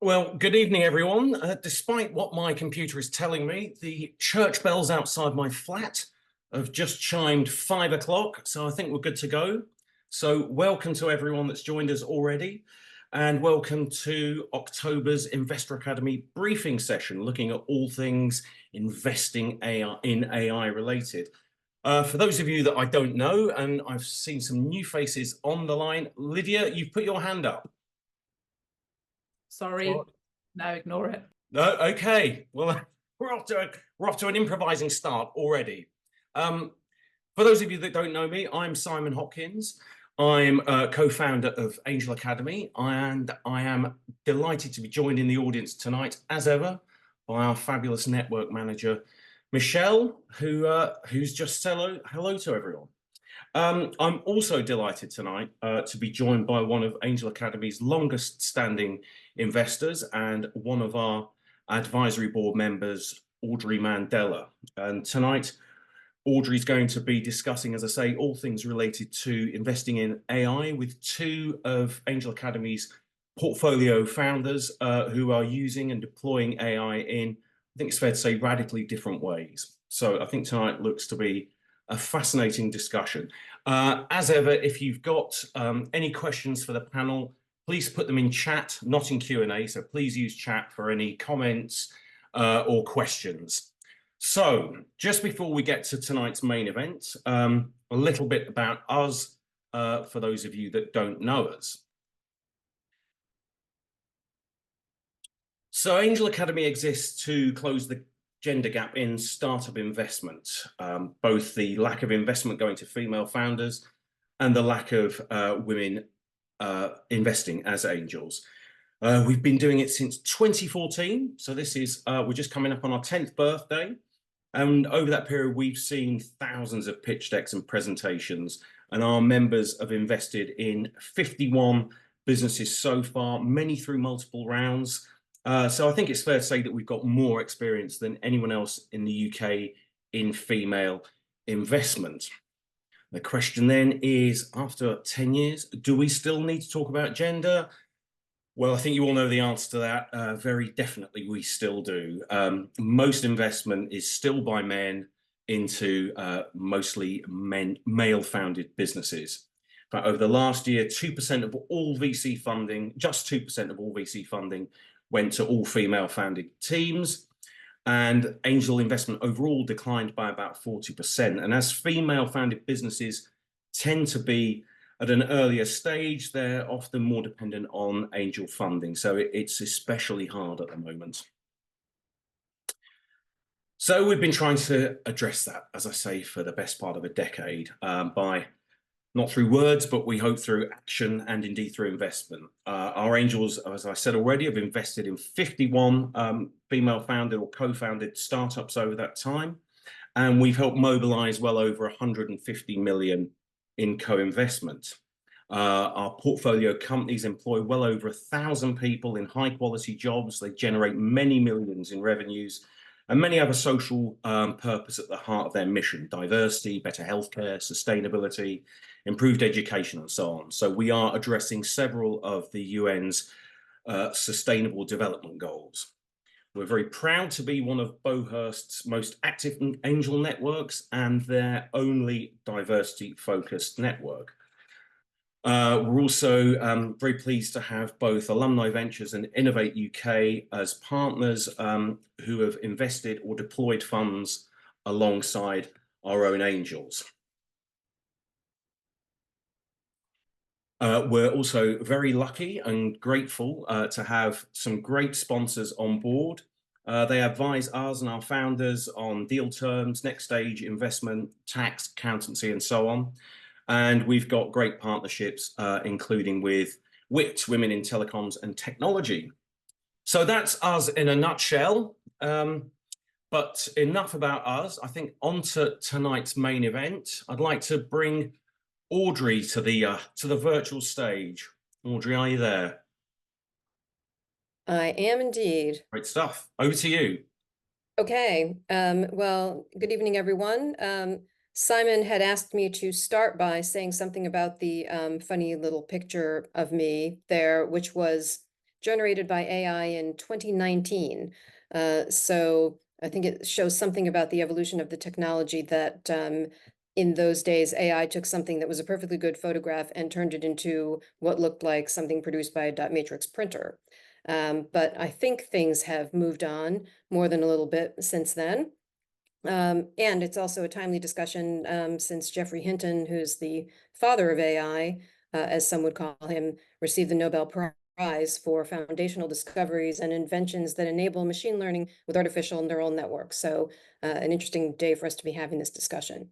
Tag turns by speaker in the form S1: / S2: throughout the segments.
S1: Well, good evening, everyone. Despite what my computer is telling me, the church bells outside my flat have just chimed 5 o'clock, so I think we're good to go. So welcome to everyone that's joined us already, and welcome to October's Investor Academy briefing session, looking at all things investing in AI related. For those of you that I don't know, and I've seen some new faces on the line, Lydia, you've put your hand up.
S2: Sorry, no, ignore it.
S1: No, okay. Well, we're off to an improvising start already. For those of you that don't know me, I'm Simon Hopkins. I'm a co-founder of Angel Academe, and I am delighted to be joined in the audience tonight, as ever, by our fabulous network manager, Michelle, who's just said hello to everyone. I'm also delighted tonight to be joined by one of Angel Academe's longest standing investors and one of our advisory board members, Audrey Mandela. And tonight, Audrey's going to be discussing, as I say, all things related to investing in AI with two of Angel Academe's portfolio founders who are using and deploying AI in, I think it's fair to say, radically different ways. So I think tonight looks to be a fascinating discussion. As ever, if you've got any questions for the panel, please put them in chat, not in Q&A. So please use chat for any comments or questions. So just before we get to tonight's main event, a little bit about us for those of you that don't know us. So Angel Academe exists to close the gender gap in startup investment, both the lack of investment going to female founders and the lack of women investing as angels. We've been doing it since 2014, so this is we're just coming up on our 10th birthday, and over that period we've seen thousands of pitch decks and presentations, and our members have invested in 51 businesses so far, many through multiple rounds. So I think it's fair to say that we've got more experience than anyone else in the UK in female investment. The question then is, after 10 years, do we still need to talk about gender? Well, I think you all know the answer to that. Very definitely we still do. Most investment is still by men into mostly male-founded businesses. But over the last year, 2% of all VC funding, just 2% of all VC funding went to all female-founded teams, and angel investment overall declined by about 40%. And as female-founded businesses tend to be at an earlier stage, they're often more dependent on angel funding. So it's especially hard at the moment. So we've been trying to address that, as I say, for the best part of a decade by not through words, but we hope through action and indeed through investment. Our angels, as I said already, have invested in 51 female-founded or co-founded startups over that time. And we've helped mobilize well over 150 million in co-investment. Our portfolio companies employ well over 1,000 people in high-quality jobs. They generate many millions in revenues, and many have a social purpose at the heart of their mission: diversity, better healthcare, sustainability, improved education, and so on. So we are addressing several of the UN's Sustainable Development Goals. We're very proud to be one of Beauhurst's most active angel networks and their only diversity-focused network. We're also very pleased to have both Alumni Ventures and Innovate UK as partners who have invested or deployed funds alongside our own angels. We're also very lucky and grateful to have some great sponsors on board. They advise us and our founders on deal terms, next stage investment, tax, accountancy, and so on. And we've got great partnerships, including with WIT, Women in Telecoms and Technology. So that's us in a nutshell. But enough about us. I think on to tonight's main event. I'd like to bring Audrey to the virtual stage. Audrey, are you there?
S3: I am indeed.
S1: Great stuff. Over to you.
S3: Okay. Well, good evening, everyone. Simon had asked me to start by saying something about the funny little picture of me there, which was generated by AI in 2019. So I think it shows something about the evolution of the technology that in those days, AI took something that was a perfectly good photograph and turned it into what looked like something produced by a dot matrix printer. But I think things have moved on more than a little bit since then. And it's also a timely discussion since Geoffrey Hinton, who's the father of AI, as some would call him, received the Nobel Prize for foundational discoveries and inventions that enable machine learning with artificial neural networks. So an interesting day for us to be having this discussion.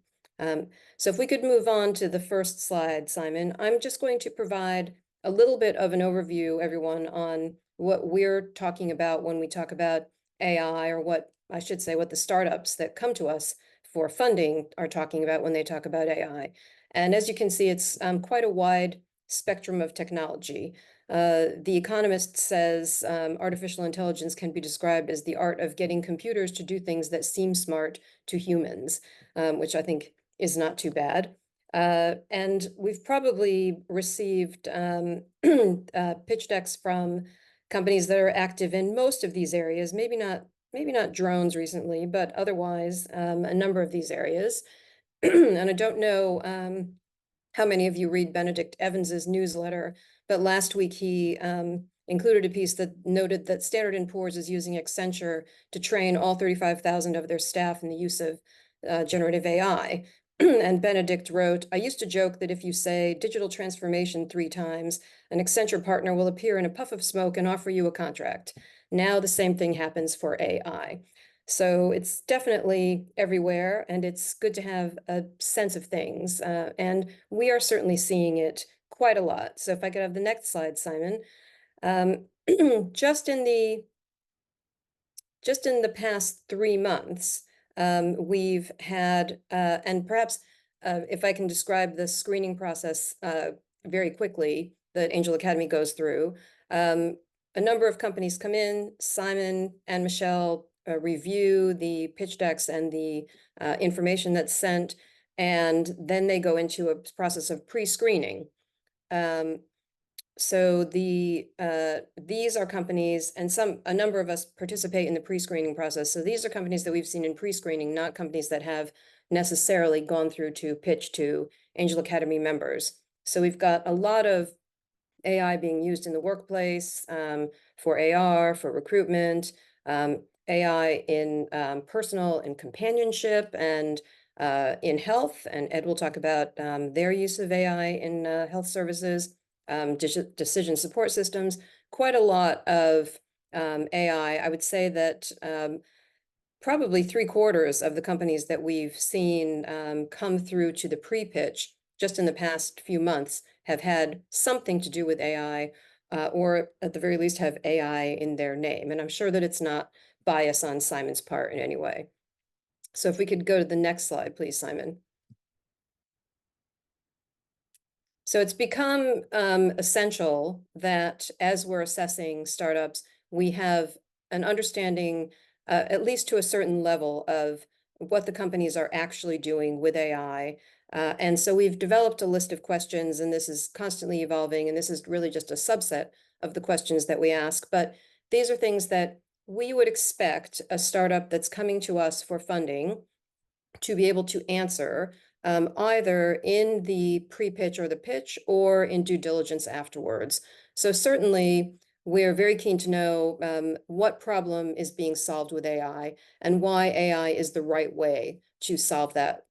S3: So if we could move on to the first slide, Simon, I'm just going to provide a little bit of an overview, everyone, on what we're talking about when we talk about AI, or what I should say, what the startups that come to us for funding are talking about when they talk about AI. And as you can see, it's quite a wide spectrum of technology. The Economist says artificial intelligence can be described as the art of getting computers to do things that seem smart to humans, which I think is not too bad. And we've probably received pitch decks from companies that are active in most of these areas, maybe not drones recently, but otherwise a number of these areas. And I don't know how many of you read Benedict Evans's newsletter, but last week he included a piece that noted that Standard & Poor's is using Accenture to train all 35,000 of their staff in the use of generative AI. And Benedict wrote, "I used to joke that if you say digital transformation 3 times, an Accenture partner will appear in a puff of smoke and offer you a contract. Now the same thing happens for AI." So it's definitely everywhere, and it's good to have a sense of things. And we are certainly seeing it quite a lot. So if I could have the next slide, Simon. Just in the past 3 months, we've had, and perhaps if I can describe the screening process very quickly that Angel Academe goes through, a number of companies come in, Simon and Michelle review the pitch decks and the information that's sent, and then they go into a process of pre-screening. So these are companies, and a number of us participate in the pre-screening process. So these are companies that we've seen in pre-screening, not companies that have necessarily gone through to pitch to Angel Academe members. So we've got a lot of AI being used in the workplace, for AR, for recruitment, AI in personal and companionship, and in health. And Ed will talk about their use of AI in health services. Decision support systems, quite a lot of AI. I would say that probably 3/4 of the companies that we've seen come through to the pre-pitch just in the past few months have had something to do with AI, or at the very least have AI in their name. And I'm sure that it's not bias on Simon's part in any way. So if we could go to the next slide, please, Simon. So it's become essential that as we're assessing startups, we have an understanding, at least to a certain level, of what the companies are actually doing with AI. And so we've developed a list of questions, and this is constantly evolving, and this is really just a subset of the questions that we ask. But these are things that we would expect a startup that's coming to us for funding to be able to answer, either in the pre-pitch or the pitch, or in due diligence afterwards. So certainly, we're very keen to know what problem is being solved with AI and why AI is the right way to solve that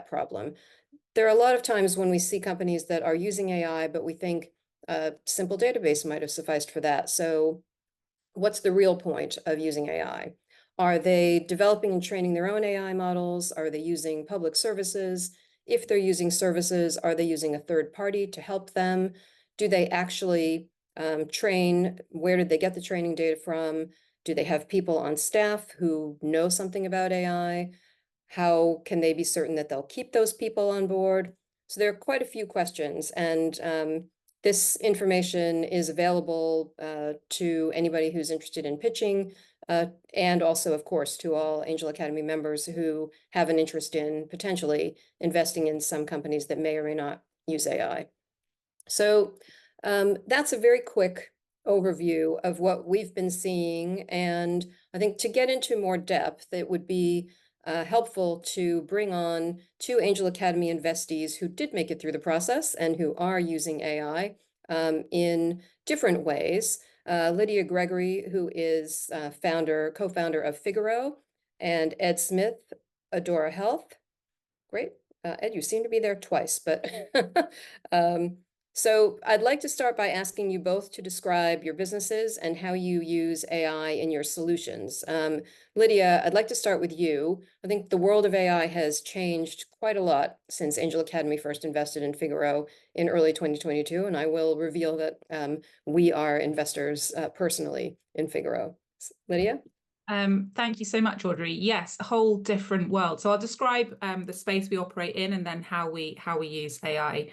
S3: problem. There are a lot of times when we see companies that are using AI, but we think a simple database might have sufficed for that. So what's the real point of using AI? Are they developing and training their own AI models? Are they using public services? If they're using services, are they using a third party to help them? Do they actually train? Where did they get the training data from? Do they have people on staff who know something about AI? How can they be certain that they'll keep those people on board? So there are quite a few questions, and this information is available to anybody who's interested in pitching, and also, of course, to all Angel Academe members who have an interest in potentially investing in some companies that may or may not use AI. So that's a very quick overview of what we've been seeing. And I think to get into more depth, it would be helpful to bring on two Angel Academy investees who did make it through the process and who are using AI in different ways. Lydia Gregory, who is co-founder of Figaro, and Ed Smith, Adora Health. Great. Ed, you seem to be there twice, but so I'd like to start by asking you both to describe your businesses and how you use AI in your solutions. Lydia, I'd like to start with you. I think the world of AI has changed quite a lot since Angel Academy first invested in Figaro in early 2022, and I will reveal that we are investors personally in Figaro. Lydia?
S2: Thank you so much, Audrey. Yes, a whole different world. So I'll describe the space we operate in and then how we use AI.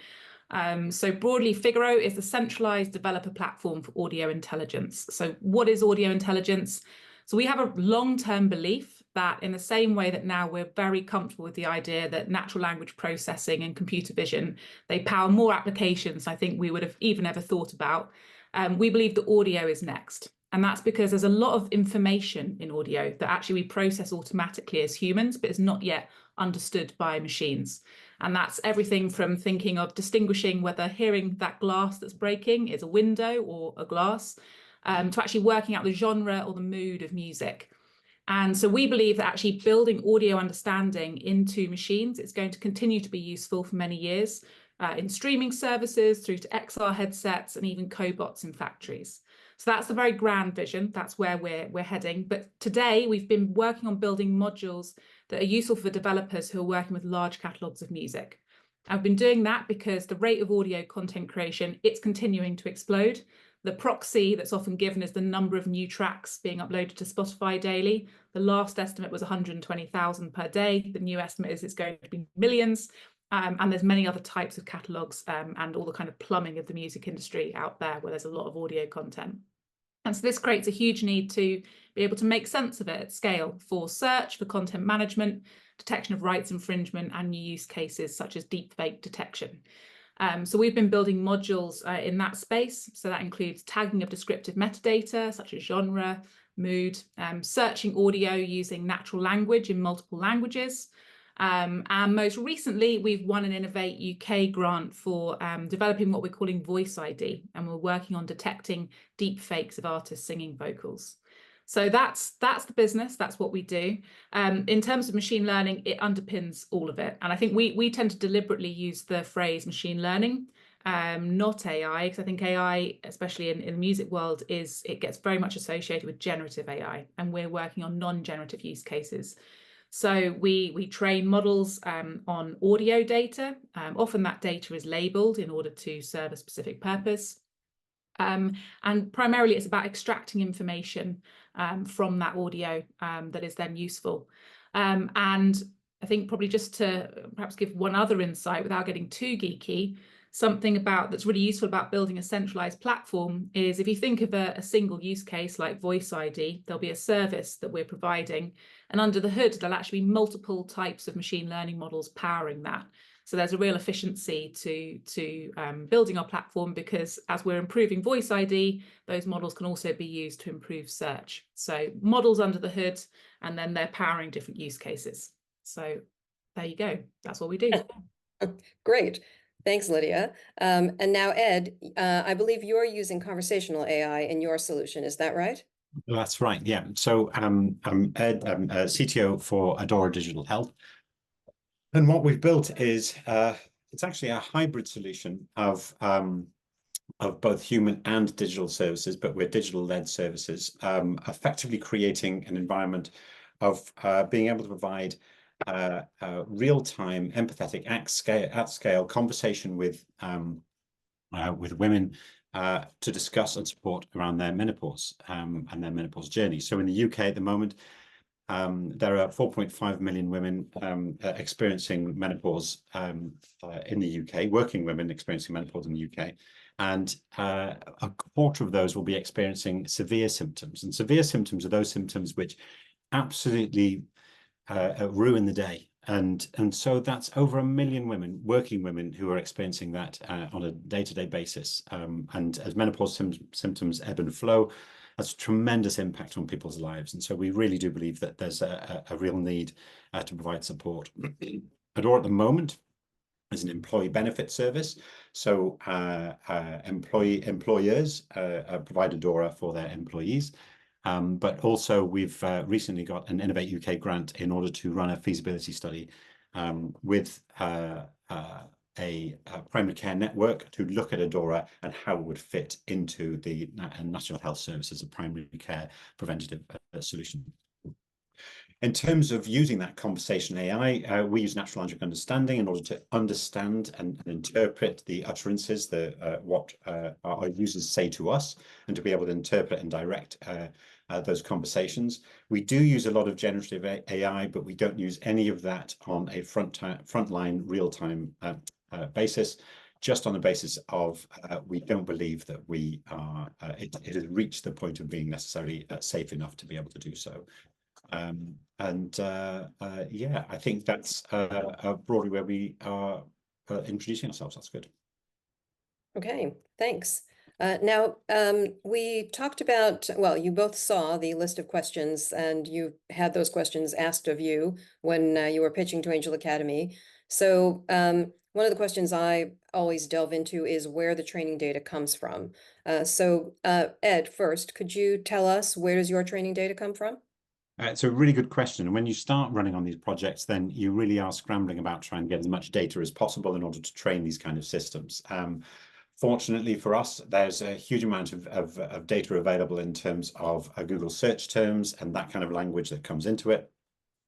S2: So broadly, Figaro is the centralized developer platform for audio intelligence. So what is audio intelligence? So we have a long-term belief that in the same way that now we're very comfortable with the idea that natural language processing and computer vision, they power more applications I think we would have even ever thought about. We believe that audio is next. And that's because there's a lot of information in audio that actually we process automatically as humans, but is not yet understood by machines. And that's everything from thinking of distinguishing whether hearing that glass that's breaking is a window or a glass, to actually working out the genre or the mood of music. And so we believe that actually building audio understanding into machines is going to continue to be useful for many years in streaming services through to XR headsets and even cobots in factories. So that's the very grand vision. That's where we're heading. But today we've been working on building modules that are useful for developers who are working with large catalogs of music. I've been doing that because the rate of audio content creation, it's continuing to explode. The proxy that's often given is the number of new tracks being uploaded to Spotify daily. The last estimate was 120,000 per day. The new estimate is it's going to be millions. And there's many other types of catalogs and all the kind of plumbing of the music industry out there where there's a lot of audio content. And so this creates a huge need to be able to make sense of it at scale for search, for content management, detection of rights infringement, and new use cases such as deepfake detection. So we've been building modules in that space. So that includes tagging of descriptive metadata such as genre, mood, searching audio using natural language in multiple languages. And most recently, we've won an Innovate UK grant for developing what we're calling Voice ID, and we're working on detecting deep fakes of artists singing vocals. So that's the business, that's what we do. In terms of machine learning, it underpins all of it. And I think we tend to deliberately use the phrase machine learning, not AI, because I think AI, especially in the music world, it gets very much associated with generative AI, and we're working on non-generative use cases. So we train models on audio data. Often that data is labeled in order to serve a specific purpose. And primarily it's about extracting information from that audio that is then useful. And I think probably just to perhaps give one other insight without getting too geeky, something that's really useful about building a centralized platform is if you think of a single use case like Voice ID, there'll be a service that we're providing, and under the hood there'll actually be multiple types of machine learning models powering that. So there's a real efficiency to building our platform, because as we're improving Voice ID, those models can also be used to improve search. So models under the hood, and then they're powering different use cases. So there you go. That's what we do.
S3: Great. Thanks, Lydia. And now, Ed, I believe you're using conversational AI in your solution. Is that right?
S4: That's right. Yeah. So I'm Ed. I'm CTO for Adora Digital Health. And what we've built is it's actually a hybrid solution of both human and digital services, but we're digital-led services, effectively creating an environment of being able to provide real-time, empathetic, at scale conversation with women to discuss and support around their menopause and their menopause journey. So in the UK at the moment, there are 4.5 million women experiencing menopause in the UK, working women experiencing menopause in the UK. And a quarter of those will be experiencing severe symptoms. And severe symptoms are those symptoms which absolutely ruin the day And so that's over 1 million women, working women, who are experiencing that on a day-to-day basis. And as menopause symptoms ebb and flow, that's a tremendous impact on people's lives. And so we really do believe that there's a real need to provide support. Adora at the moment is an employee benefit service. So employers provide Adora for their employees. But also we've recently got an Innovate UK grant in order to run a feasibility study with a primary care network to look at Adora and how it would fit into the National Health Service as a primary care preventative solution. In terms of using that conversational AI, we use natural language understanding in order to understand and interpret the utterances, what our users say to us, and to be able to interpret and direct those conversations. We do use a lot of generative AI, but we don't use any of that on a frontline real-time basis, just on the basis of we don't believe that it has reached the point of being necessarily safe enough to be able to do so. Yeah, I think that's broadly where we are introducing ourselves. That's good.
S3: Okay, thanks. Now, we talked about, well, you both saw the list of questions and you had those questions asked of you when you were pitching to Angel Academy. So one of the questions I always delve into is where the training data comes from. Ed, first, could you tell us, where does your training data come from?
S4: It's a really good question. And when you start running on these projects, then you really are scrambling about trying to get as much data as possible in order to train these kind of systems. Fortunately for us, there's a huge amount of data available in terms of Google search terms and that kind of language that comes into it.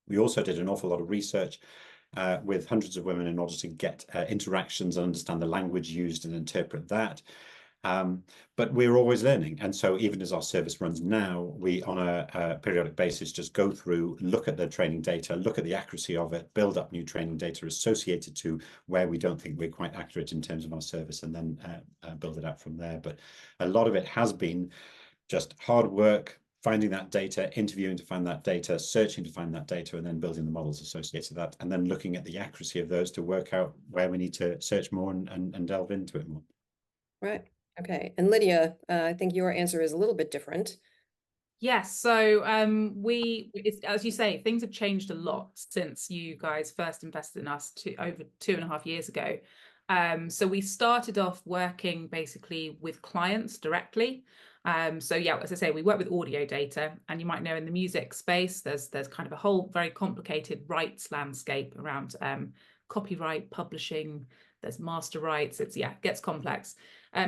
S4: We also did an awful lot of research with hundreds of women in order to get interactions and understand the language used and interpret that. But we're always learning. And so even as our service runs now, we on a periodic basis just go through, look at the training data, look at the accuracy of it, build up new training data associated to where we don't think we're quite accurate in terms of our service, and then build it out from there. But a lot of it has been just hard work, finding that data, interviewing to find that data, searching to find that data, and then building the models associated with that, and then looking at the accuracy of those to work out where we need to search more and delve into it more.
S3: Right. Okay. And Lydia, I think your answer is a little bit different.
S2: Yes, so as you say, things have changed a lot since you guys first invested in us over 2.5 years ago. So we started off working basically with clients directly. So yeah, as I say, we work with audio data, and you might know in the music space, there's kind of a whole very complicated rights landscape around copyright, publishing, there's master rights, it gets complex.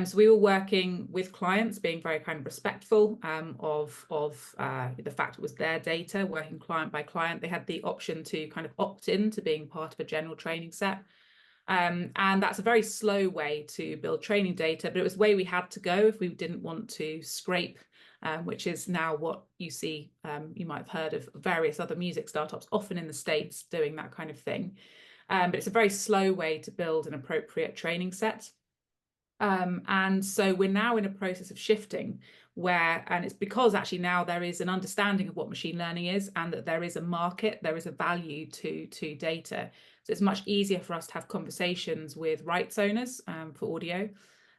S2: So we were working with clients, being very kind of respectful of the fact it was their data, working client by client. They had the option to kind of opt in to being part of a general training set. And that's a very slow way to build training data, but it was the way we had to go if we didn't want to scrape, which is now what you see. You might have heard of various other music startups, often in the States, doing that kind of thing. But it's a very slow way to build an appropriate training set. And so we're now in a process of shifting and it's because actually now there is an understanding of what machine learning is, and that there is a market, there is a value to data. So it's much easier for us to have conversations with rights owners for audio.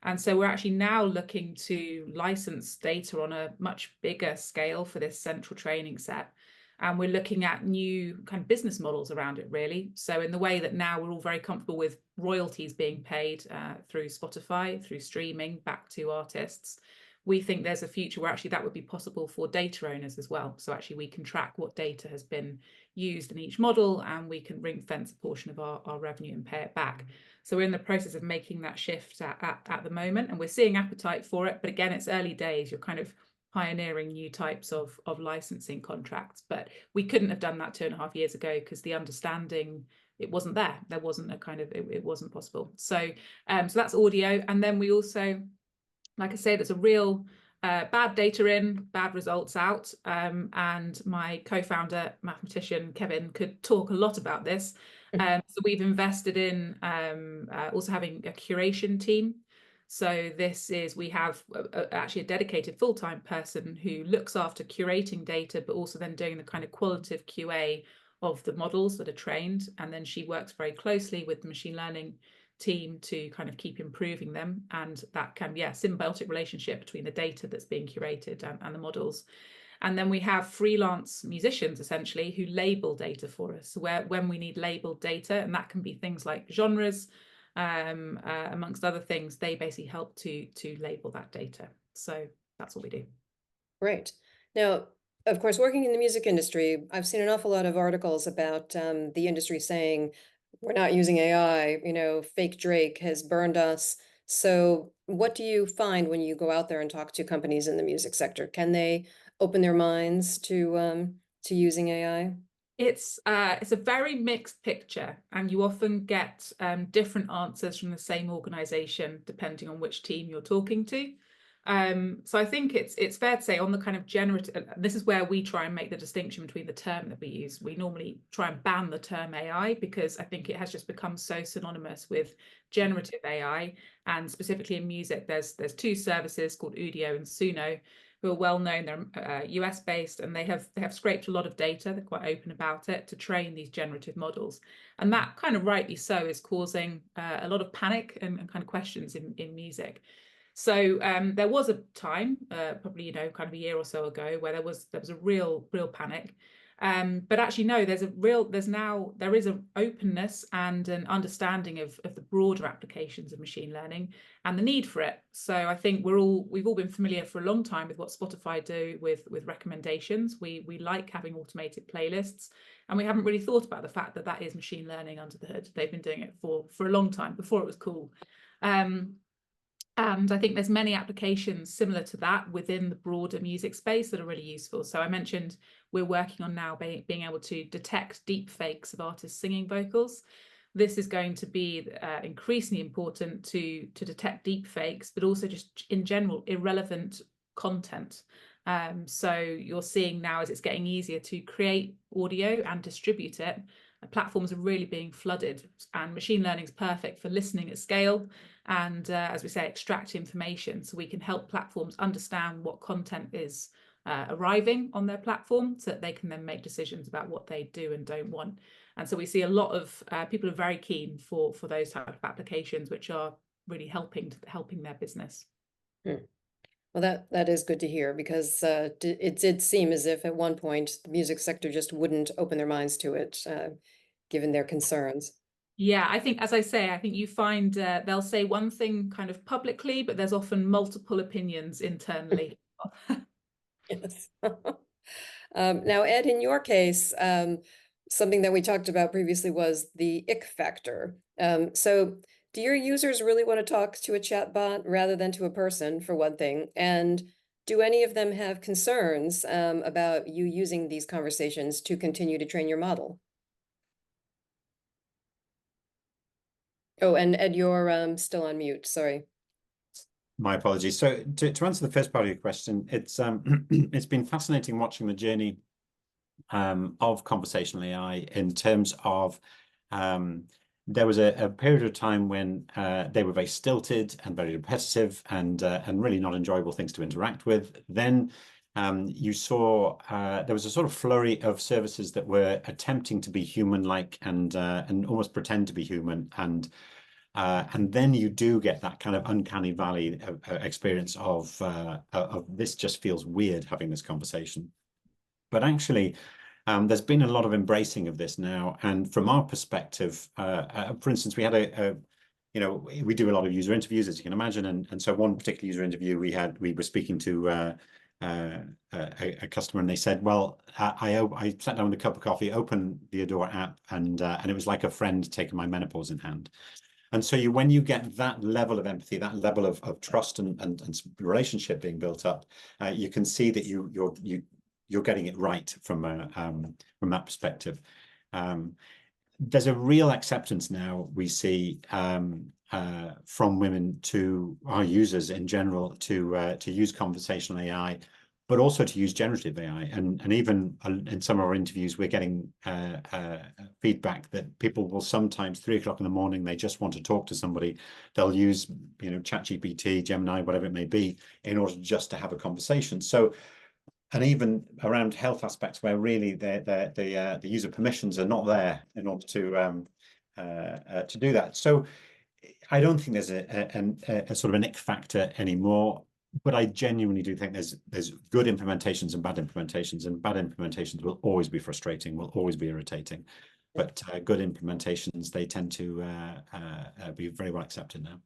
S2: And so we're actually now looking to license data on a much bigger scale for this central training set. And we're looking at new kind of business models around it, really. So in the way that now we're all very comfortable with royalties being paid through Spotify, through streaming back to artists, we think there's a future where actually that would be possible for data owners as well. So actually we can track what data has been used in each model, and we can ring fence a portion of our revenue and pay it back. So we're in the process of making that shift at the moment, and we're seeing appetite for it. But again, it's early days. You're kind of pioneering new types of licensing contracts, but we couldn't have done that 2.5 years ago because the understanding, it wasn't there. There wasn't a kind of, it wasn't possible. So so that's audio. And then we also, like I say, there's a real bad data in, bad results out. And my co-founder, mathematician Kevin, could talk a lot about this. So we've invested in also having a curation team. So we have actually a dedicated full-time person who looks after curating data, but also then doing the kind of qualitative QA of the models that are trained, and then she works very closely with the machine learning team to kind of keep improving them, and that can be a symbiotic relationship between the data that's being curated and the models. And then we have freelance musicians essentially who label data for us, when we need labeled data, and that can be things like genres, amongst other things. They basically help to label that data. So that's what we do.
S3: Great. Now, of course, working in the music industry, I've seen an awful lot of articles about the industry saying, we're not using AI, you know, fake Drake has burned us. So what do you find when you go out there and talk to companies in the music sector? Can they open their minds to using AI?
S2: It's a very mixed picture, and you often get different answers from the same organization depending on which team you're talking to. So I think it's fair to say on the kind of generative, this is where we try and make the distinction between the term that we use. We normally try and ban the term AI because I think it has just become so synonymous with generative AI, and specifically in music, there's two services called Udio and Suno, who are well known. They're US based, and they have scraped a lot of data. They're quite open about it to train these generative models, and that kind of rightly so is causing a lot of panic and kind of questions in music. So there was a time, probably kind of a year or so ago, where there was a real panic. But actually, no, there is an openness and an understanding of the broader applications of machine learning and the need for it. So I think we've all been familiar for a long time with what Spotify do with recommendations. We like having automated playlists, and we haven't really thought about the fact that that is machine learning under the hood. They've been doing it for a long time before it was cool. And I think there's many applications similar to that within the broader music space that are really useful. So I mentioned we're working on now being able to detect deep fakes of artists singing vocals. This is going to be increasingly important to detect deep fakes, but also just in general irrelevant content. So you're seeing now, as it's getting easier to create audio and distribute it, platforms are really being flooded, and machine learning is perfect for listening at scale and, as we say, extract information, so we can help platforms understand what content is arriving on their platform, so that they can then make decisions about what they do and don't want. And so we see a lot of people are very keen for those type of applications, which are really helping their business.
S3: Well, that is good to hear, because it did seem as if at one point the music sector just wouldn't open their minds to it, given their concerns.
S2: Yeah, I think, as I say, I think you find they'll say one thing kind of publicly, but there's often multiple opinions internally.
S3: Yes. Now, Ed, in your case, something that we talked about previously was the ick factor. So do your users really want to talk to a chatbot rather than to a person, for one thing? And do any of them have concerns about you using these conversations to continue to train your model? Oh, and Ed, you're still on mute, sorry.
S4: My apologies. So to answer the first part of your question, it's it's been fascinating watching the journey of conversational AI in terms of there was a period of time when they were very stilted and very repetitive and really not enjoyable things to interact with. Then you saw there was a sort of flurry of services that were attempting to be human-like and almost pretend to be human, and then you do get that kind of uncanny valley experience of this just feels weird having this conversation. But actually, there's been a lot of embracing of this now, and from our perspective, for instance, we had we do a lot of user interviews, as you can imagine, and so one particular user interview we were speaking to a customer, and they said, well, I sat down with a cup of coffee, opened the Adora app, and it was like a friend taking my menopause in hand. And so when you get that level of empathy, that level of trust and relationship being built up, you can see that you're getting it right from that perspective. There's a real acceptance now, we see, from women to our users in general to use conversational AI, but also to use generative AI. And even in some of our interviews, we're getting feedback that people will sometimes, 3 o'clock in the morning, they just want to talk to somebody. They'll use ChatGPT, Gemini, whatever it may be, in order just to have a conversation. So and even around health aspects where really the user permissions are not there in order to do that. So I don't think there's a sort of an ick factor anymore, but I genuinely do think there's good implementations and bad implementations will always be frustrating, will always be irritating, but good implementations, they tend to be very well accepted now.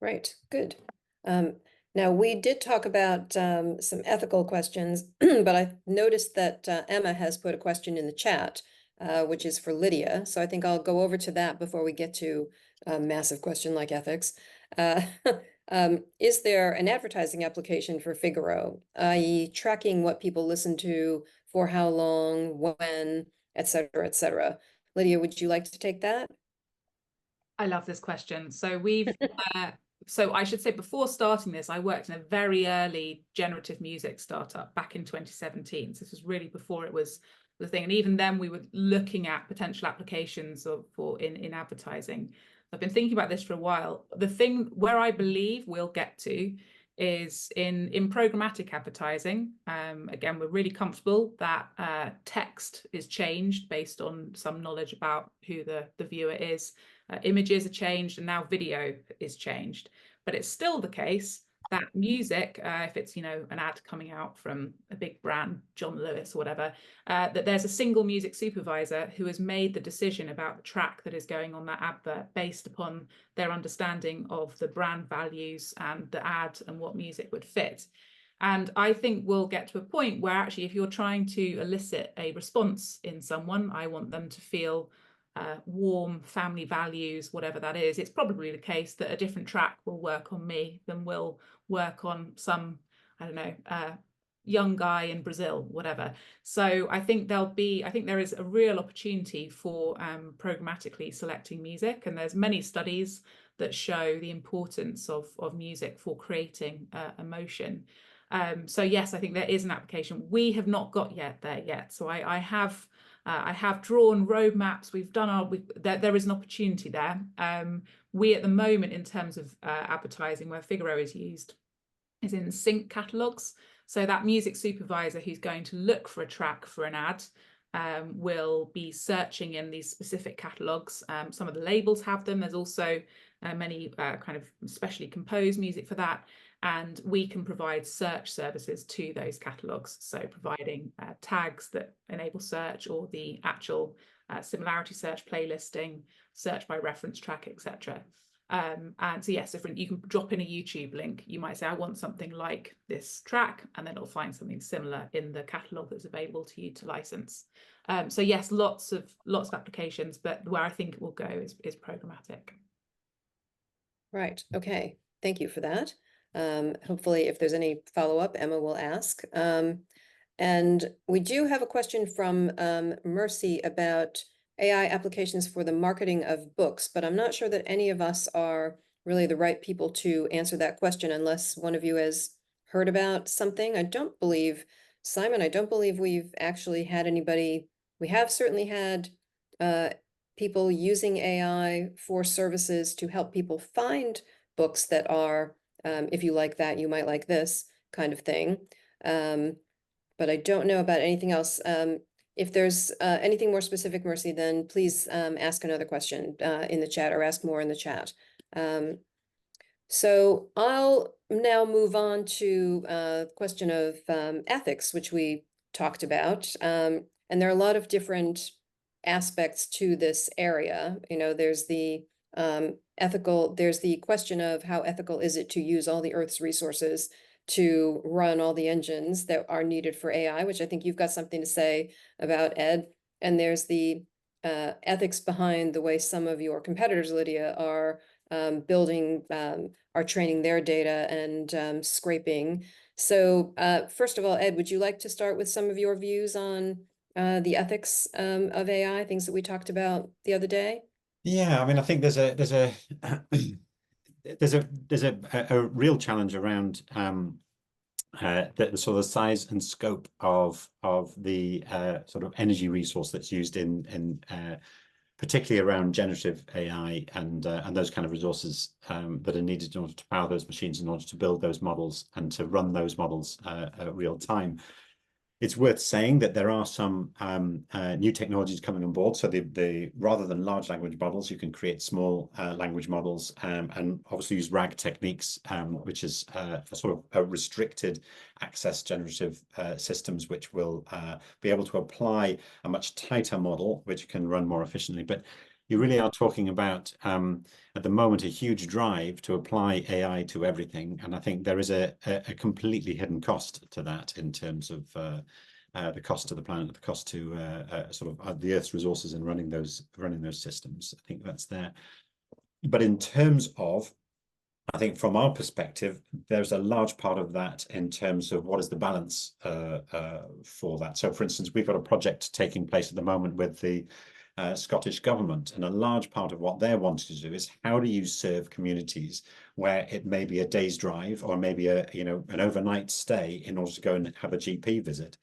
S3: Right, good. Now, we did talk about some ethical questions, but I noticed that Emma has put a question in the chat, which is for Lydia. So I think I'll go over to that before we get to a massive question like ethics. Is there an advertising application for Figaro, i.e. tracking what people listen to, for how long, when, et cetera, et cetera? Lydia, would you like to take that?
S2: I love this question. So we've, so I should say before starting this, I worked in a very early generative music startup back in 2017. So this was really before it was the thing. And even then we were looking at potential applications in advertising. I've been thinking about this for a while. The thing where I believe we'll get to is in programmatic advertising. Again, we're really comfortable that text is changed based on some knowledge about who the viewer is. Images are changed, and now video is changed. But it's still the case that music, if it's, you know, an ad coming out from a big brand, John Lewis or whatever, that there's a single music supervisor who has made the decision about the track that is going on that advert based upon their understanding of the brand values and the ad and what music would fit. And I think we'll get to a point where actually, if you're trying to elicit a response in someone, I want them to feel warm, family values, whatever that is. It's probably the case that a different track will work on me than will work on some, I don't know, young guy in Brazil, whatever. So I think there is a real opportunity for programmatically selecting music, and there's many studies that show the importance of music for creating emotion. So yes, I think there is an application. We have not got there yet. So I have drawn roadmaps. We've done there is an opportunity there. We at the moment, in terms of advertising, where Figaro is used, is in sync catalogs. So that music supervisor who's going to look for a track for an ad will be searching in these specific catalogs. Some of the labels have them. There's also many kind of specially composed music for that. And we can provide search services to those catalogs. So providing tags that enable search, or the actual similarity search, playlisting, search by reference track, etc. And so yes, you can drop in a YouTube link. You might say, I want something like this track, and then it'll find something similar in the catalog that's available to you to license. So yes, lots of applications, but where I think it will go is programmatic.
S3: Right. Okay. Thank you for that. Hopefully, if there's any follow-up, Emma will ask. And we do have a question from Mercy about AI applications for the marketing of books, but I'm not sure that any of us are really the right people to answer that question unless one of you has heard about something. Simon, I don't believe we've actually had anybody. We have certainly had people using AI for services to help people find books that are, if you like that, you might like this kind of thing. But I don't know about anything else. If there's anything more specific, Mercy, then please ask another question in the chat, or ask more in the chat. So I'll now move on to the question of ethics, which we talked about. And there are a lot of different aspects to this area. You know, there's the there's the question of how ethical is it to use all the Earth's resources to run all the engines that are needed for AI, which I think you've got something to say about, Ed. And there's the ethics behind the way some of your competitors, Lydia, are are training their data and scraping. So first of all, Ed, would you like to start with some of your views on the ethics of AI, things that we talked about the other day?
S4: Yeah, I mean, I think there's a real challenge around the sort of size and scope of the sort of energy resource that's used in particularly around generative AI and those kind of resources that are needed in order to power those machines, in order to build those models and to run those models real time. It's worth saying that there are some new technologies coming on board. So rather than large language models, you can create small language models and obviously use RAG techniques, which is a sort of a restricted access generative systems, which will be able to apply a much tighter model, which can run more efficiently. But you really are talking about, at the moment, a huge drive to apply AI to everything. And I think there is a completely hidden cost to that in terms of the cost to the planet, the cost to sort of the Earth's resources in running those systems. I think that's there. But in terms of, I think from our perspective, there's a large part of that in terms of what is the balance for that. So, for instance, we've got a project taking place at the moment with the Scottish government, and a large part of what they're wanting to do is how do you serve communities where it may be a day's drive or maybe an overnight stay in order to go and have a GP visit.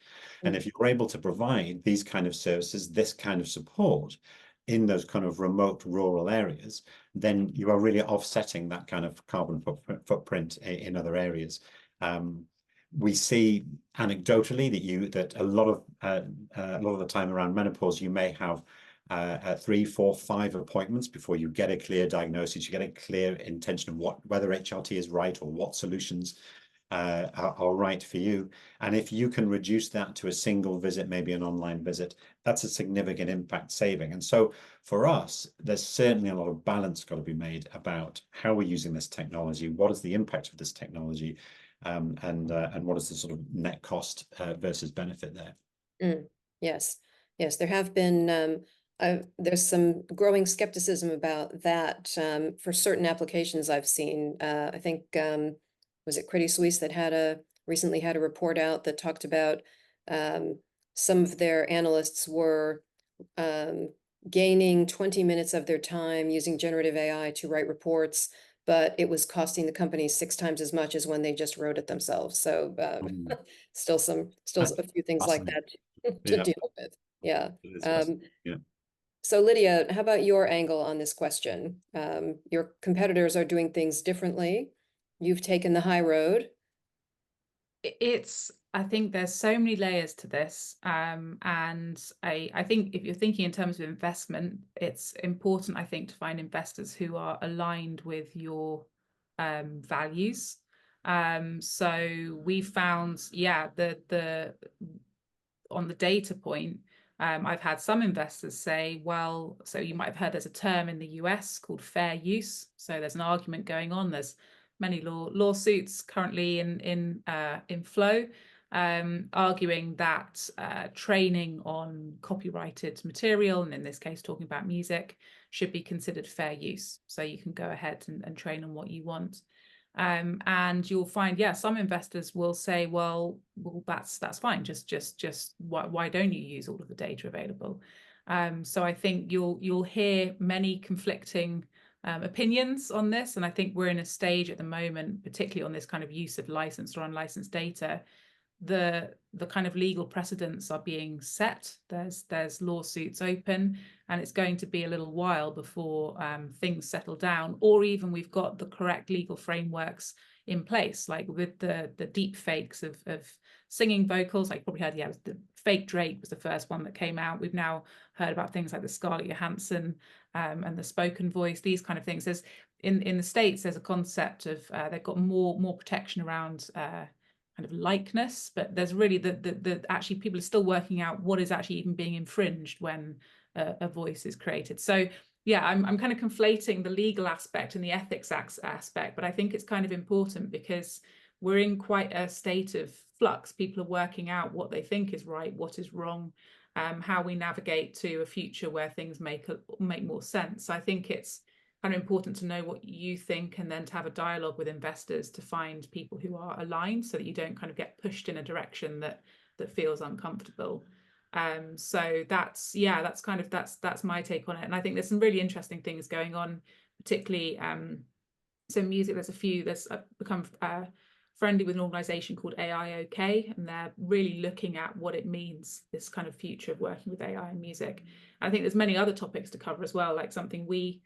S4: And if you're able to provide these kind of services, this kind of support in those kind of remote rural areas, then you are really offsetting that kind of carbon footprint in other areas. We see anecdotally that a lot of the time around menopause, you may have 3, 4, 5 appointments before you get a clear diagnosis. You get a clear intention of whether HRT is right or what solutions are right for you. And if you can reduce that to a single visit, maybe an online visit, that's a significant impact saving. And so for us, there's certainly a lot of balance got to be made about how we're using this technology, what is the impact of this technology, and what is the sort of net cost versus benefit there.
S3: Yes, there have been there's some growing skepticism about that for certain applications I've seen. I think was it Credit Suisse that recently had a report out that talked about some of their analysts were gaining 20 minutes of their time using generative AI to write reports, but it was costing the company 6 times as much as when they just wrote it themselves. So still a few things like that to deal with. Yeah. So Lydia, how about your angle on this question? Your competitors are doing things differently. You've taken the high road.
S2: I think there's so many layers to this. And I think if you're thinking in terms of investment, it's important, I think, to find investors who are aligned with your values. So we found, on the data point, I've had some investors say, well, so you might have heard there's a term in the US called fair use. So there's an argument going on. There's many lawsuits currently in flow, arguing that training on copyrighted material, and in this case talking about music, should be considered fair use. So you can go ahead and train on what you want. And you'll find, some investors will say, well, that's fine. Just why don't you use all of the data available? So I think you'll hear many conflicting opinions on this, and I think we're in a stage at the moment, particularly on this kind of use of licensed or unlicensed data. The kind of legal precedents are being set. There's lawsuits open, and it's going to be a little while before things settle down, or even we've got the correct legal frameworks in place, like with the deep fakes of singing vocals. Like you probably heard, the fake Drake was the first one that came out. We've now heard about things like the Scarlett Johansson and the spoken voice, these kind of things. There's in the States, there's a concept of they've got more protection around kind of likeness, but there's really the actually people are still working out what is actually even being infringed when a voice is created. So I'm kind of conflating the legal aspect and the ethics aspect, but I think it's kind of important because we're in quite a state of flux. People are working out what they think is right, what is wrong, how we navigate to a future where things make more sense. So I think it's kind of important to know what you think, and then to have a dialogue with investors to find people who are aligned, so that you don't kind of get pushed in a direction that feels uncomfortable. So that's my take on it. And I think there's some really interesting things going on, particularly so music. There's become friendly with an organization called AI OK, and they're really looking at what it means, this kind of future of working with AI and music. And I think there's many other topics to cover as well, like something we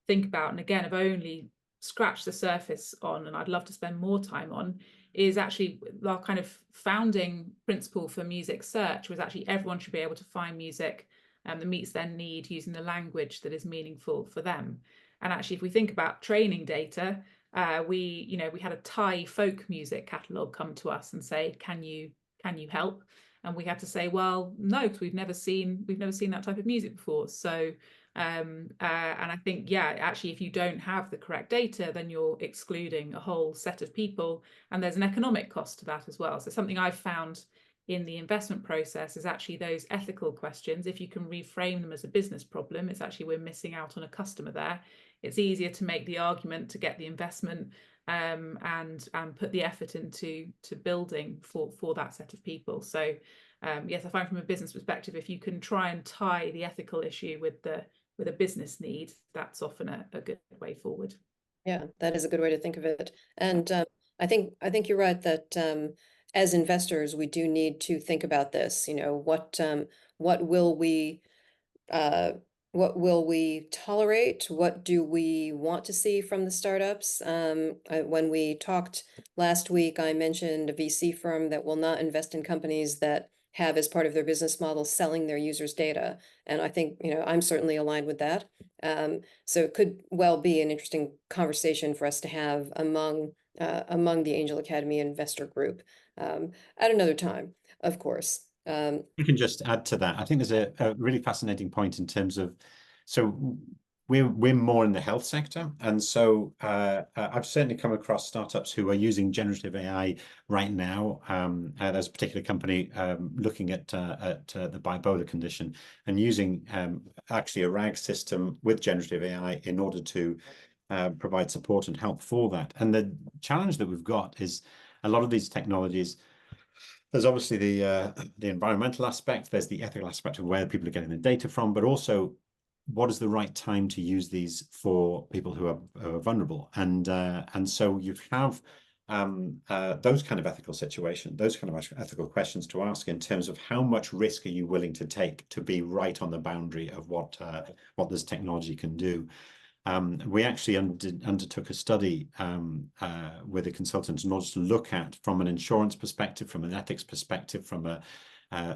S2: think about, and again, I've only scratched the surface on, and I'd love to spend more time on, is actually our kind of founding principle for music search was actually everyone should be able to find music that meets their need using the language that is meaningful for them. And actually, if we think about training data, we had a Thai folk music catalogue come to us and say, can you help? And we had to say, well, no, because we've never seen that type of music before. So and I think, yeah, actually, if you don't have the correct data, then you're excluding a whole set of people, and there's an economic cost to that as well. So something I've found in the investment process is actually those ethical questions. If you can reframe them as a business problem, it's actually we're missing out on a customer there. It's easier to make the argument to get the investment and put the effort into building for that set of people. So yes, I find from a business perspective, if you can try and tie the ethical issue with a business need, that's often a good way forward.
S3: Yeah, that is a good way to think of it. And I think you're right that as investors, we do need to think about this. You know, what will we tolerate? What do we want to see from the startups? When we talked last week, I mentioned a VC firm that will not invest in companies that have as part of their business model selling their users' data. And I think, you know, I'm certainly aligned with that. So it could well be an interesting conversation for us to have among the Angel Academy investor group at another time, of course.
S4: We can just add to that. I think there's a really fascinating point in terms of, so we're more in the health sector, and so I've certainly come across startups who are using generative AI right now. There's a particular company looking at the bipolar condition and using actually a RAG system with generative AI in order to provide support and help for that. And the challenge that we've got is a lot of these technologies. There's obviously the environmental aspect, there's the ethical aspect of where people are getting the data from, but also what is the right time to use these for people who are vulnerable. And so you have those kind of ethical situations, those kind of ethical questions to ask in terms of how much risk are you willing to take to be right on the boundary of what this technology can do. We actually undertook a study with a consultant in order to look at, from an insurance perspective, from an ethics perspective, from a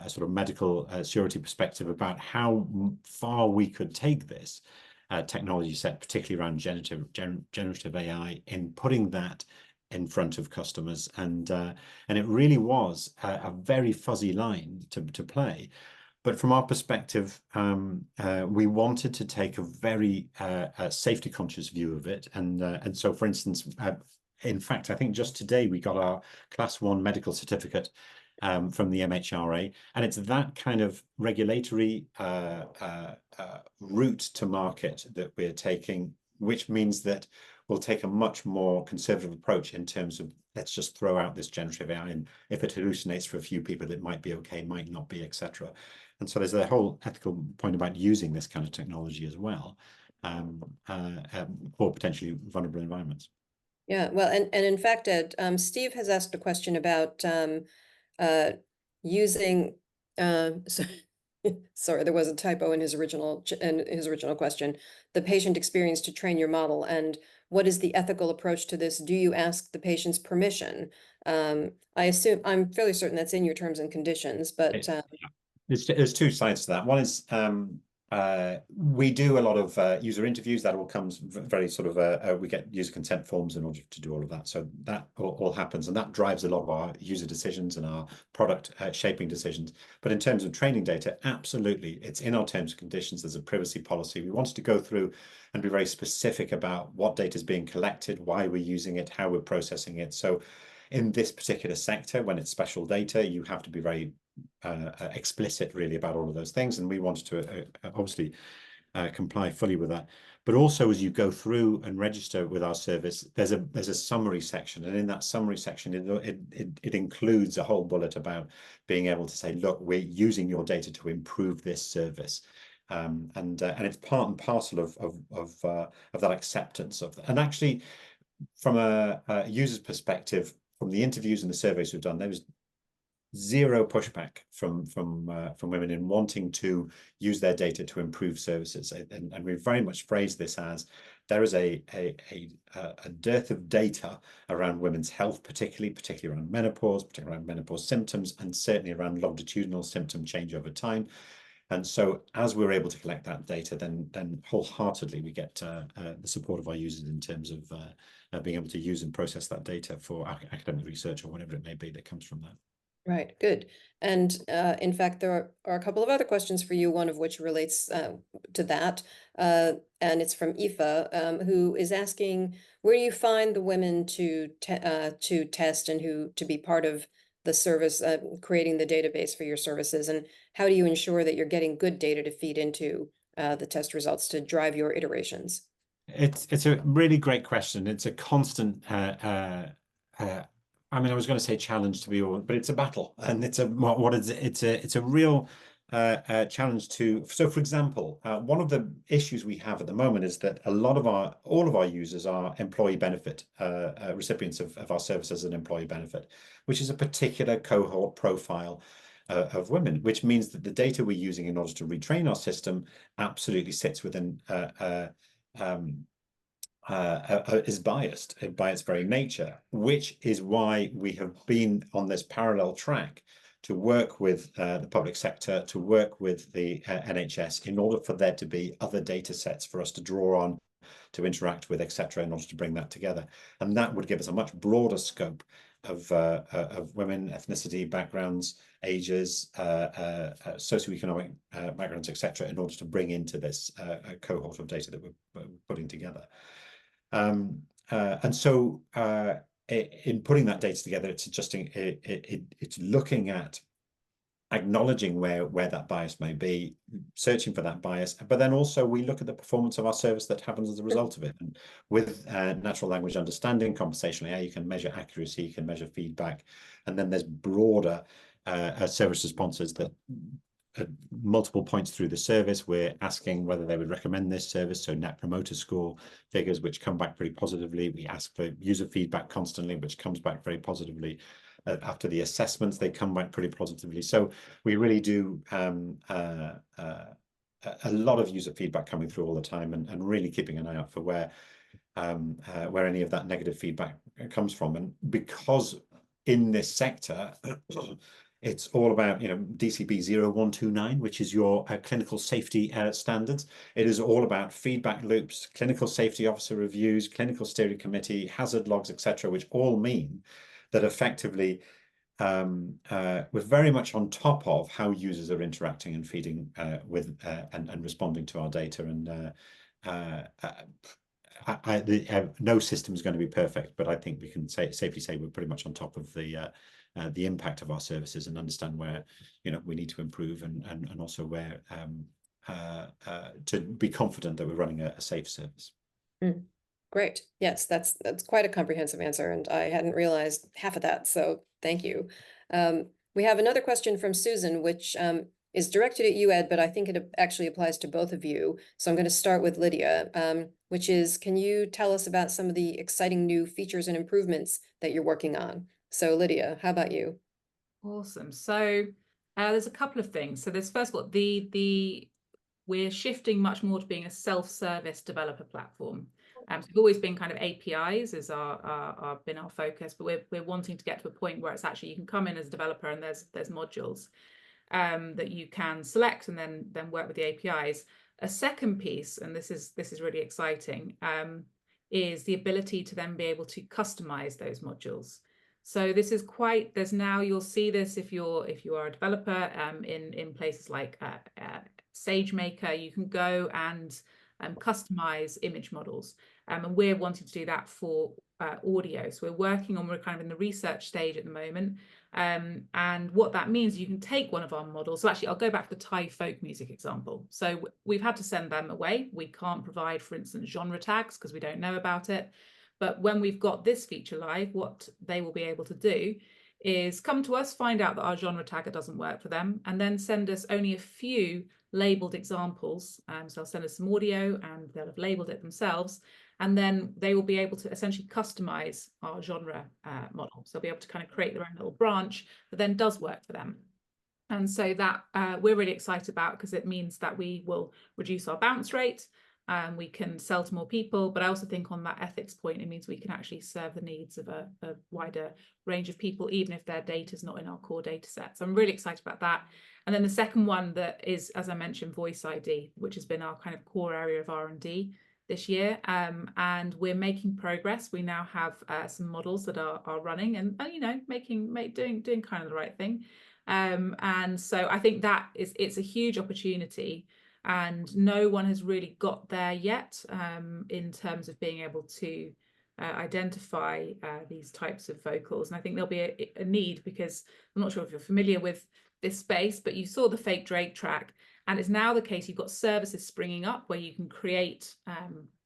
S4: sort of medical surety perspective, about how far we could take this technology set, particularly around generative AI, in putting that in front of customers. And it really was a very fuzzy line to play. But from our perspective, we wanted to take a very safety conscious view of it. And so, for instance, in fact, I think just today we got our Class 1 medical certificate from the MHRA. And it's that kind of regulatory route to market that we're taking, which means that we'll take a much more conservative approach in terms of, let's just throw out this generative AI, and if it hallucinates for a few people, it might be okay, might not be, etc. And so there's a whole ethical point about using this kind of technology as well for potentially vulnerable environments.
S3: Yeah, well, and in fact, Ed, Steve has asked a question about using. Sorry, there was a typo in his original question. The patient experience to train your model, and what is the ethical approach to this? Do you ask the patient's permission? I assume, I'm fairly certain that's in your terms and conditions, but
S4: there's two sides to that. One is we do a lot of user interviews. That all comes very sort of we get user consent forms in order to do all of that. So that all happens, and that drives a lot of our user decisions and our product shaping decisions. But in terms of training data, absolutely, it's in our terms and conditions. There's a privacy policy. We wanted to go through and be very specific about what data is being collected, why we're using it, how we're processing it. So in this particular sector, when it's special data, you have to be very explicit really about all of those things, and we wanted to obviously comply fully with that. But also, as you go through and register with our service, there's a summary section, and in that summary section it includes a whole bullet about being able to say, look, we're using your data to improve this service, and it's part and parcel of that acceptance of that. And actually, from a user's perspective, from the interviews and the surveys we've done, there was zero pushback from women in wanting to use their data to improve services, and we very much phrase this as there is a dearth of data around women's health, particularly around menopause, particularly around menopause symptoms, and certainly around longitudinal symptom change over time. And so as we're able to collect that data, then wholeheartedly we get the support of our users in terms of being able to use and process that data for academic research or whatever it may be that comes from that.
S3: Right, good. And in fact, there are a couple of other questions for you, one of which relates to that. And it's from Aoife, who is asking, where do you find the women to test and to be part of the service, creating the database for your services? And how do you ensure that you're getting good data to feed into the test results to drive your iterations?
S4: It's a really great question. It's a constant I mean, I was going to say challenge to be all, but it's a battle, and it's a real challenge to. So, for example, one of the issues we have at the moment is that all of our users are employee benefit recipients of our services and employee benefit, which is a particular cohort profile of women, which means that the data we're using in order to retrain our system absolutely sits within is biased by its very nature, which is why we have been on this parallel track to work with the public sector, to work with the NHS, in order for there to be other data sets for us to draw on, to interact with, etc., in order to bring that together. And that would give us a much broader scope of women, ethnicity, backgrounds, ages, socioeconomic backgrounds, etc., in order to bring into this cohort of data that we're putting together. And so in putting that data together, it's adjusting, it's looking at acknowledging where that bias may be, searching for that bias, but then also we look at the performance of our service that happens as a result of it. And with natural language understanding, conversational AI, you can measure accuracy, you can measure feedback, and then there's broader service responses that at multiple points through the service, we're asking whether they would recommend this service. So Net Promoter Score figures, which come back very positively. We ask for user feedback constantly, which comes back very positively. After the assessments, they come back pretty positively. So we really do a lot of user feedback coming through all the time, and really keeping an eye out for where any of that negative feedback comes from. And because in this sector, it's all about, DCB 0129, which is your clinical safety standards. It is all about feedback loops, clinical safety officer reviews, clinical steering committee, hazard logs, etc., which all mean that effectively we're very much on top of how users are interacting and feeding with and responding to our data. And no system is going to be perfect, but I think we can safely say we're pretty much on top of the impact of our services and understand where we need to improve, and also where to be confident that we're running a safe service.
S3: Great. Yes, that's quite a comprehensive answer, and I hadn't realized half of that, so thank you. We have another question from Susan, which is directed at you, Ed, but I think it actually applies to both of you. So I'm going to start with Lydia, which is, can you tell us about some of the exciting new features and improvements that you're working on? So Lydia, how about you?
S2: Awesome. So there's a couple of things. So there's, first of all, we're shifting much more to being a self-service developer platform. So we've always been kind of APIs as been our focus, but we're wanting to get to a point where it's actually, you can come in as a developer and there's modules that you can select and then work with the APIs. A second piece, and this is really exciting, is the ability to then be able to customize those modules. So this is there's now, you'll see this if you are a developer in places like SageMaker. You can go and customize image models, and we're wanting to do that for audio. So we're kind of in the research stage at the moment, and what that means, you can take one of our models. So actually, I'll go back to the Thai folk music example. So we've had to send them away. We can't provide, for instance, genre tags because we don't know about it. But when we've got this feature live, what they will be able to do is come to us, find out that our genre tagger doesn't work for them, and then send us only a few labeled examples. So they'll send us some audio and they'll have labeled it themselves. And then they will be able to essentially customize our genre model. So they'll be able to kind of create their own little branch that then does work for them. And so that we're really excited about, because it means that we will reduce our bounce rate. We can sell to more people, but I also think on that ethics point, it means we can actually serve the needs of a wider range of people, even if their data is not in our core data set. So I'm really excited about that. And then the second one that is, as I mentioned, Voice ID, which has been our kind of core area of R&D this year, and we're making progress. We now have some models that are running and you know, doing kind of the right thing. And so I think that it's a huge opportunity, and no one has really got there yet in terms of being able to identify these types of vocals. And I think there'll be a need, because I'm not sure if you're familiar with this space, but you saw the fake Drake track, and it's now the case you've got services springing up where you can create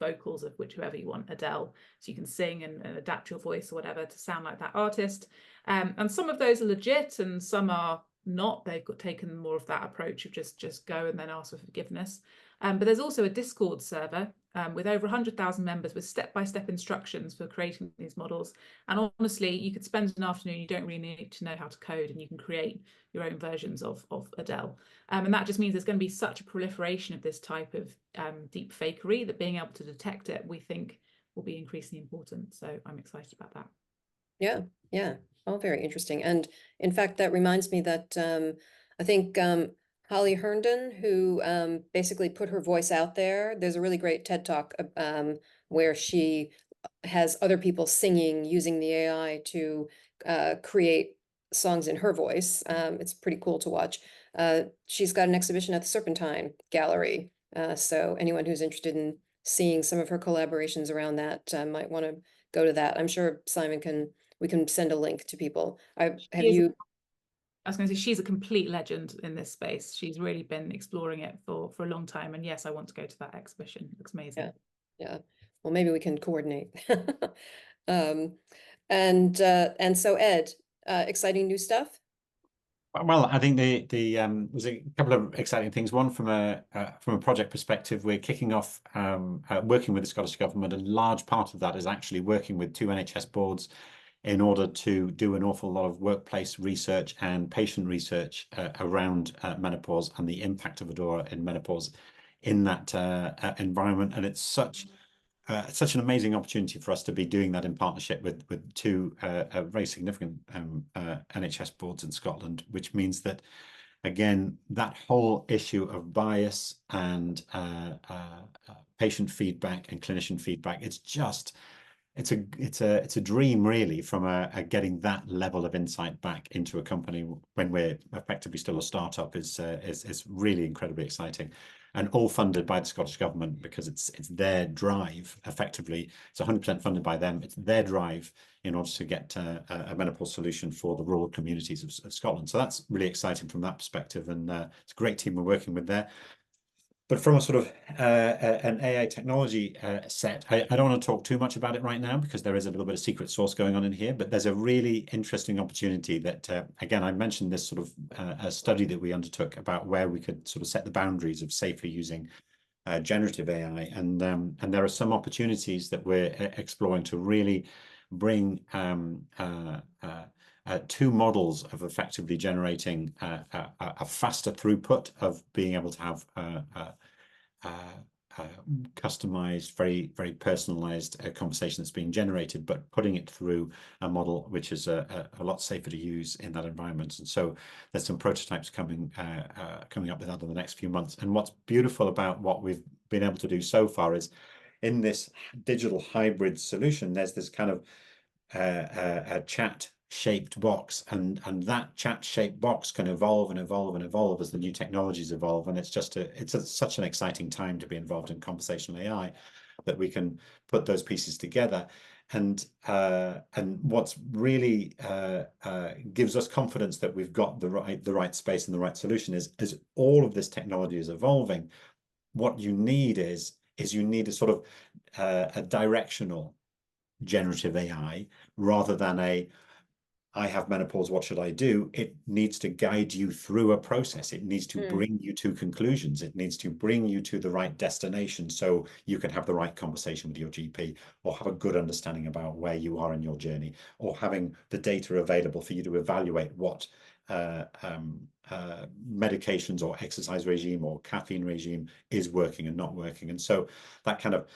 S2: vocals of whichever you want, Adele, so you can sing and adapt your voice or whatever to sound like that artist. And some of those are legit and some are not. They've taken more of that approach of just go and then ask for forgiveness. But there's also a Discord server with over 100,000 members with step-by-step instructions for creating these models. And honestly, you could spend an afternoon, you don't really need to know how to code, and you can create your own versions of Adele. And that just means there's going to be such a proliferation of this type of deep fakery that being able to detect it, we think, will be increasingly important. So I'm excited about that.
S3: Yeah, yeah. All very interesting. And in fact, that reminds me that I think Holly Herndon, who basically put her voice out there, there's a really great TED Talk where she has other people singing using the AI to create songs in her voice. It's pretty cool to watch. She's got an exhibition at the Serpentine Gallery. So anyone who's interested in seeing some of her collaborations around that might want to go to that. I'm sure Simon we can send a link to people. I was
S2: going to say, she's a complete legend in this space. She's really been exploring it for a long time. And yes, I want to go to that exhibition. It looks amazing.
S3: Yeah. Well, maybe we can coordinate. And so Ed, exciting new stuff?
S4: Well, I think there's a couple of exciting things. One, from a project perspective, we're kicking off working with the Scottish Government. A large part of that is actually working with 2 NHS boards in order to do an awful lot of workplace research and patient research around menopause and the impact of Adora in menopause in that environment. And it's such an amazing opportunity for us to be doing that in partnership with 2 very significant NHS boards in Scotland, which means that, again, that whole issue of bias and patient feedback and clinician feedback, it's a dream, really, from getting that level of insight back into a company when we're effectively still a startup is really incredibly exciting, and all funded by the Scottish Government, because it's their drive. Effectively, it's 100% funded by them. It's their drive in order to get a menopause solution for the rural communities of Scotland. So that's really exciting from that perspective, and it's a great team we're working with there. But from a sort of an AI technology set, I don't want to talk too much about it right now, because there is a little bit of secret sauce going on in here. But there's a really interesting opportunity that, again, I mentioned this sort of a study that we undertook about where we could sort of set the boundaries of safely using generative AI. And there are some opportunities that we're exploring to really bring 2 models of effectively generating a faster throughput of being able to have customized, very, very personalized conversation that's being generated, but putting it through a model which is a lot safer to use in that environment. And so there's some prototypes coming up with that in the next few months. And what's beautiful about what we've been able to do so far is, in this digital hybrid solution, there's this kind of a chat-shaped box, and that chat-shaped box can evolve and evolve and evolve as the new technologies evolve. And it's such an exciting time to be involved in conversational AI, that we can put those pieces together. And what's really gives us confidence that we've got the right space and the right solution is, as all of this technology is evolving, what you need is you need a sort of a directional generative AI, rather than a I have menopause, what should I do? It needs to guide you through a process. It needs to bring you to conclusions. It needs to bring you to the right destination so you can have the right conversation with your GP, or have a good understanding about where you are in your journey, or having the data available for you to evaluate what medications or exercise regime or caffeine regime is working and not working. And so that kind of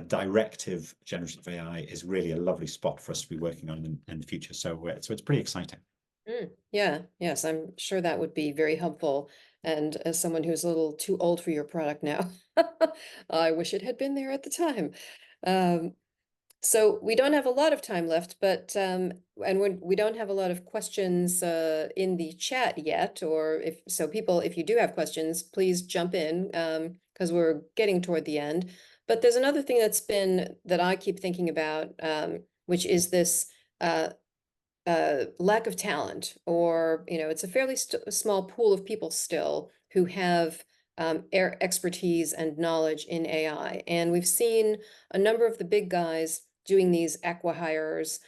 S4: directive generative AI is really a lovely spot for us to be working on in the future. So it's pretty exciting.
S3: Yeah, yes, I'm sure that would be very helpful. And as someone who's a little too old for your product now, I wish it had been there at the time. So we don't have a lot of time left, but we don't have a lot of questions in the chat yet. Or people, if you do have questions, please jump in because we're getting toward the end. But there's another thing that I keep thinking about, which is this lack of talent, or it's a fairly small pool of people still who have expertise and knowledge in AI, and we've seen a number of the big guys doing these acqui-hires,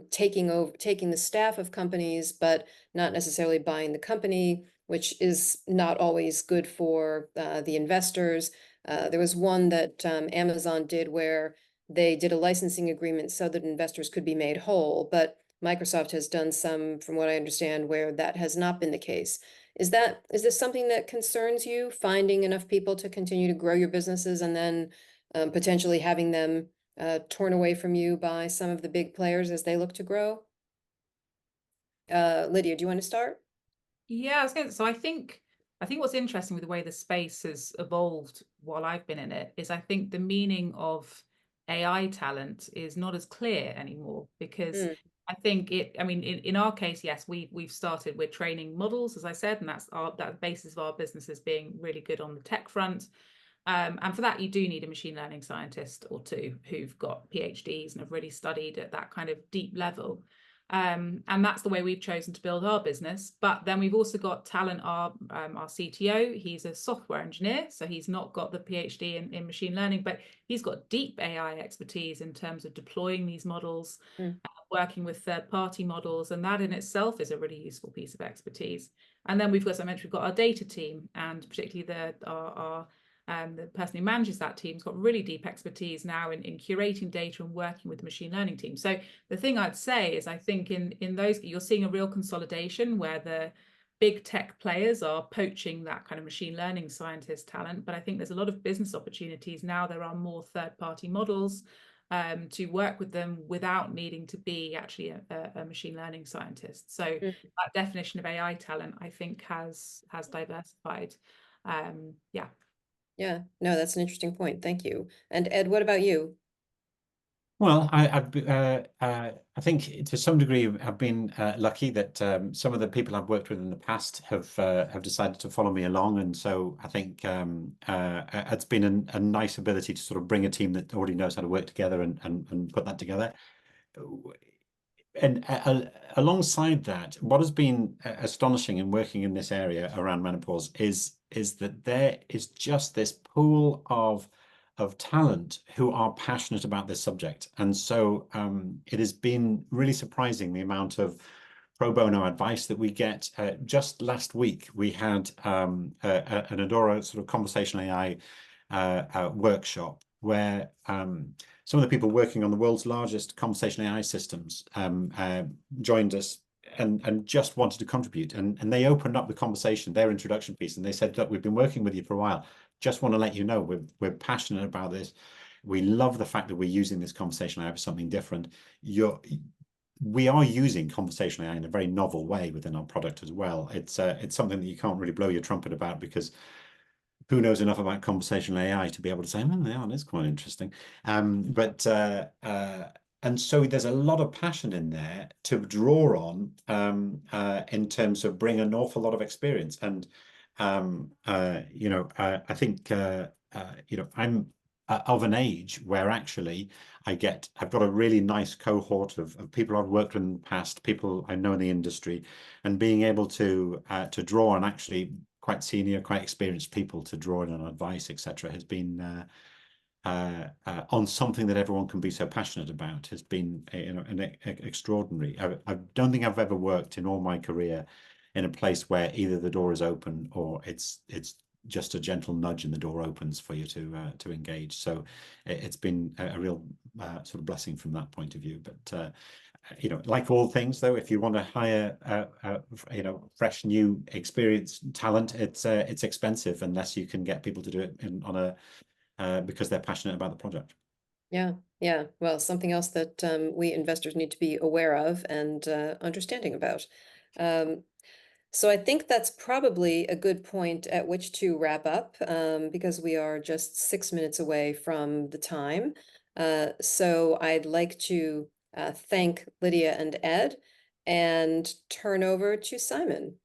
S3: taking the staff of companies, but not necessarily buying the company, which is not always good for the investors. There was one that Amazon did where they did a licensing agreement so that investors could be made whole, but Microsoft has done some, from what I understand, where that has not been the case. Is this something that concerns you, finding enough people to continue to grow your businesses and then potentially having them torn away from you by some of the big players as they look to grow? Lydia, do you want to start?
S2: Yeah, so I think what's interesting with the way the space has evolved while I've been in it is I think the meaning of AI talent is not as clear anymore, because I think in our case, yes, we're training models, as I said, and that basis of our business is being really good on the tech front. And for that, you do need a machine learning scientist or two who've got PhDs and have really studied at that kind of deep level. And that's the way we've chosen to build our business. But then we've also got talent. Our CTO, he's a software engineer, so he's not got the PhD in machine learning, but he's got deep AI expertise in terms of deploying these models, working with third-party models, and that in itself is a really useful piece of expertise. And then we've got, as I mentioned, we've got our data team, and particularly the person who manages that team's got really deep expertise now in curating data and working with the machine learning team. So the thing I'd say is I think in those, you're seeing a real consolidation where the big tech players are poaching that kind of machine learning scientist talent. But I think there's a lot of business opportunities now. There are more third-party models to work with them without needing to be actually a machine learning scientist. So that definition of AI talent, I think, has diversified. Yeah.
S3: Yeah, no, that's an interesting point. Thank you. And Ed, what about you?
S4: Well, I think to some degree I've been lucky that some of the people I've worked with in the past have decided to follow me along, and so I think it's been a nice ability to sort of bring a team that already knows how to work together and put that together. And alongside that, what has been astonishing in working in this area around menopause is that there is just this pool of talent who are passionate about this subject. And so it has been really surprising the amount of pro bono advice that we get. Just last week, we had an Adora sort of conversational AI workshop where some of the people working on the world's largest conversational AI systems joined us and just wanted to contribute. And they opened up the conversation, their introduction piece, and they said, look, we've been working with you for a while. Just want to let you know we're passionate about this. We love the fact that we're using this conversational AI for something different. We are using conversational AI in a very novel way within our product as well. It's something that you can't really blow your trumpet about, because who knows enough about conversational AI to be able to say, yeah, that's quite interesting. And so there's a lot of passion in there to draw on in terms of bringing an awful lot of experience. And I think I'm of an age where actually I've got a really nice cohort of people I've worked with in the past, people I know in the industry, and being able to draw on actually quite senior, quite experienced people to draw in on advice, etc., has been on something that everyone can be so passionate about has been extraordinary. I don't think I've ever worked in all my career in a place where either the door is open or it's just a gentle nudge and the door opens for you to engage. So it's been a real sort of blessing from that point of view. But like all things, though, if you want to hire fresh, new, experienced talent, it's expensive unless you can get people to do it because they're passionate about the project.
S3: Yeah, yeah. Well, something else that we investors need to be aware of and understanding about. So I think that's probably a good point at which to wrap up, because we are just 6 minutes away from the time. So I'd like to thank Lydia and Ed and turn over to Simon.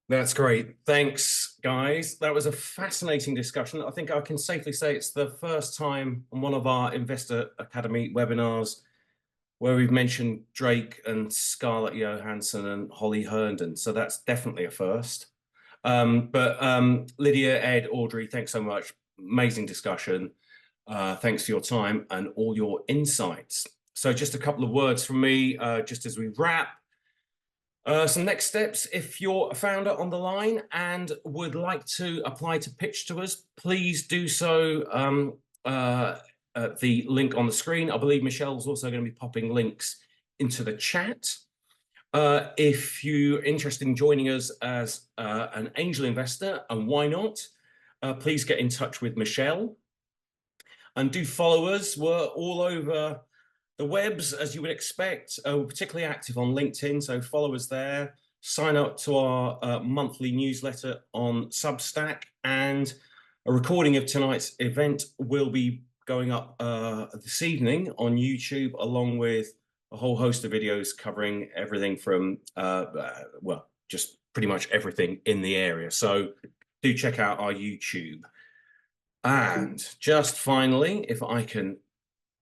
S1: That's great. Thanks, guys. That was a fascinating discussion. I think I can safely say it's the first time on one of our Investor Academy webinars where we've mentioned Drake and Scarlett Johansson and Holly Herndon. So that's definitely a first. Lydia, Ed, Audrey, thanks so much. Amazing discussion. Thanks for your time and all your insights. So just a couple of words from me, just as we wrap. Some next steps: if you're a founder on the line and would like to apply to pitch to us, please do so at the link on the screen. I believe Michelle's also going to be popping links into the chat. If you're interested in joining us as an angel investor, and why not, please get in touch with Michelle. And do follow us. We're all over the webs, as you would expect. We're particularly active on LinkedIn, so follow us there. Sign up to our monthly newsletter on Substack, and a recording of tonight's event will be going up this evening on YouTube, along with a whole host of videos covering everything from, well, just pretty much everything in the area. So do check out our YouTube. And just finally, if I can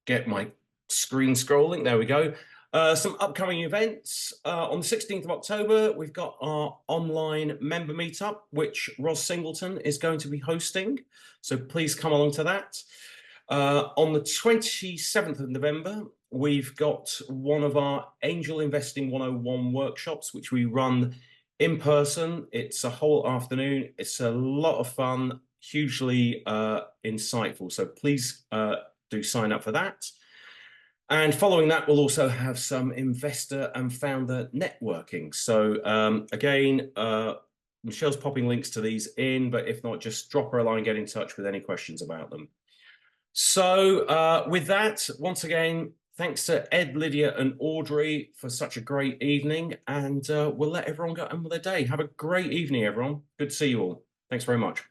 S1: get my screen scrolling, there we go. Some upcoming events. On the 16th of October, we've got our online member meetup, which Ross Singleton is going to be hosting. So please come along to that. On the 27th of November, we've got one of our Angel Investing 101 workshops, which we run in person. It's a whole afternoon. It's a lot of fun, hugely insightful. So please do sign up for that. And following that, we'll also have some investor and founder networking. So again, Michelle's popping links to these in, but if not, just drop her a line, get in touch with any questions about them. So with that, once again, thanks to Ed, Lydia, and Audrey for such a great evening. And we'll let everyone go on with their day. Have a great evening, everyone. Good to see you all. Thanks very much.